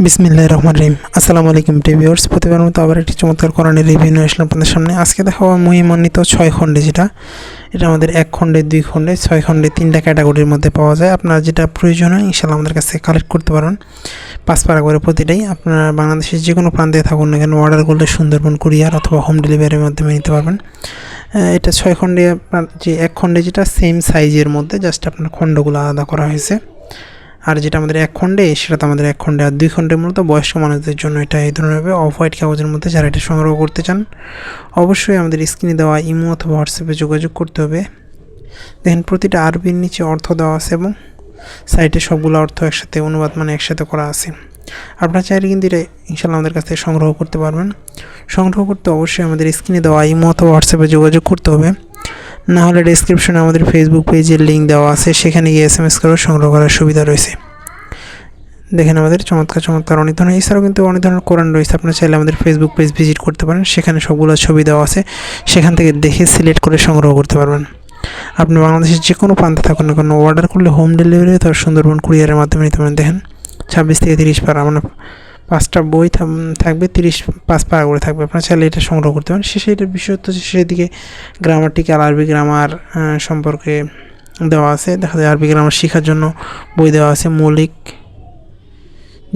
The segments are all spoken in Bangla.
বিসমিল্লাহির রহমানির রহিম। আসসালামু আলাইকুম ভিউয়ার্স, প্রতিবারের মতো আবার একটি চমৎকার কোরআনের রিভিউ নিয়ে আসলাম আপনাদের সামনে। আজকে দেখাবো মহিমান্বিত 6 খণ্ডে, এটা আমাদের 1 খণ্ডে, 2 খণ্ডে, 6 খণ্ডে 3টা ক্যাটাগরির মধ্যে পাওয়া যায়। আপনারা যেটা প্রয়োজন হয় ইনশাআল্লাহ আমাদের কাছে কালেক্ট করতে পারবেন। 5 পারা করে প্রতিটাই। আপনারা বাংলাদেশের যে কোনো প্রান্তে থাকুন না কেন অর্ডার করলে সুন্দরবন কুরিয়ার অথবা হোম ডেলিভারির মাধ্যমে নিতে পারবেন। এটা 6 খণ্ডে, যে 1 খণ্ডে যেটা সেম সাইজের মধ্যে, জাস্ট আপনার খণ্ডগুলো আলাদা করা হয়েছে। আর যেটা আমাদের 1 খণ্ডে সেটা তো আমাদের 1 খণ্ডে, আর 2 খণ্ডের মূলত বয়স্ক মানুষদের জন্য এটা এই ধরনের হবে অফ হোয়াইট কাগজের মধ্যে। যারা এটা সংগ্রহ করতে চান অবশ্যই আমাদের স্ক্রিনে দেওয়া ইমো অথবা হোয়াটসঅ্যাপে যোগাযোগ করতে হবে। দেখেন প্রতিটা আরবির নিচে অর্থ দেওয়া আছে এবং সাইটে সবগুলো অর্থ একসাথে অনুবাদ একসাথে করা আছে। আপনারা চাইলে কিন্তু এটা ইনশাআল্লাহ আমাদের কাছ থেকে সংগ্রহ করতে পারবেন। সংগ্রহ করতে অবশ্যই আমাদের স্ক্রিনে দেওয়া ইমো অথবা হোয়াটসঅ্যাপে যোগাযোগ করতে হবে। না হলে ডেসক্রিপশনে আমাদের ফেসবুক পেজের লিঙ্ক দেওয়া আছে, সেখানে গিয়ে SMS করে সংগ্রহ করার সুবিধা রয়েছে। দেখেন আমাদের চমৎকার অনেক ধরনের, এছাড়াও কিন্তু অনেক ধরনের কোরআন রয়েছে। আপনারা চাইলে আমাদের ফেসবুক পেজ ভিজিট করতে পারেন, সেখানে সবগুলো ছবি দেওয়া আছে, সেখান থেকে দেখে সিলেক্ট করে সংগ্রহ করতে পারবেন। আপনি বাংলাদেশের যে কোনো প্রান্তে থাকুন না কেন অর্ডার করলে হোম ডেলিভারি তার সুন্দরবন কুরিয়ারের মাধ্যমে নিতে পারেন। দেখেন 26 থেকে 30 পারা, 5টা বই থাকবে, 5 পারা করে থাকবে। আপনারা চাইলে এটা সংগ্রহ করতে পারেন। এটার বিশেষত্ব শেষের দিকে গ্রামাটিক্যাল আরবি গ্রামার সম্পর্কে দেওয়া আছে। দেখা যায় আরবি গ্রামার শেখার জন্য বই দেওয়া আছে, মৌলিক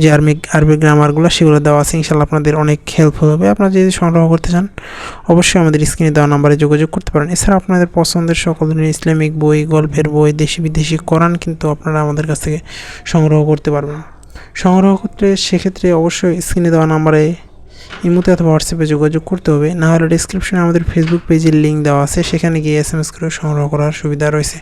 যে আরবি গ্রামারগুলো সেগুলো দেওয়া আছে। ইনশাআল্লাহ আপনাদের অনেক হেল্পফুল হবে। আপনারা যদি সংগ্রহ করতে চান অবশ্যই আমাদের স্ক্রিনে দেওয়া নাম্বারে যোগাযোগ করতে পারেন। এছাড়া আপনাদের পছন্দের সকল ধরনের ইসলামিক বই, গল্পের বই, দেশি বিদেশি কোরআন কিন্তু আপনারা আমাদের কাছ থেকে সংগ্রহ করতে পারবেন। সংগ্রহ করতে সেক্ষেত্রে অবশ্যই স্ক্রিনে দেওয়া নাম্বারে ইমোতে অথবা হোয়াটসঅ্যাপে যোগাযোগ করতে হবে। না হলে ডিসক্রিপশনে আমাদের ফেসবুক পেজের লিঙ্ক দেওয়া আছে, সেখানে গিয়ে SMS করে সংগ্রহ করার সুবিধা রয়েছে।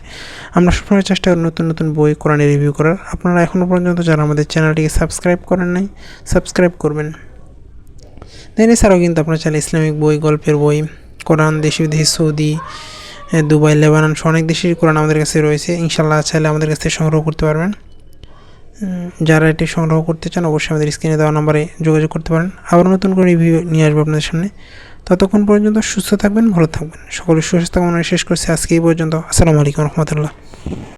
আমরা সবসময় চেষ্টা করি নতুন বই কোরআনের রিভিউ করার। আপনারা এখনও পর্যন্ত যারা আমাদের চ্যানেলটিকে সাবস্ক্রাইব করেন নাই, সাবস্ক্রাইব করবেন। দেন এছাড়াও কিন্তু আপনারা চাইলে ইসলামিক বই, গল্পের বই, কোরআন, দেশি বিদেশি, সৌদি, দুবাই, লেবানন অনেক দেশের কোরআন আমাদের কাছে রয়েছে। ইনশাআল্লাহ চাইলে আমাদের কাছ থেকে সংগ্রহ করতে পারবেন। যারা এটি সংগ্রহ করতে চান অবশ্যই আমাদের স্ক্রিনে দেওয়া নাম্বারে যোগাযোগ করতে পারেন। আবার নতুন করে রিভিউ নিয়ে আসবো আপনাদের সামনে। ততক্ষণ পর্যন্ত সুস্থ থাকবেন, ভালো থাকবেন। সকলের সুস্বাস্থ্য কামনা শেষ করছি আজকে এই পর্যন্ত। আসসালামু আলাইকুম রহমতুল্লাহ।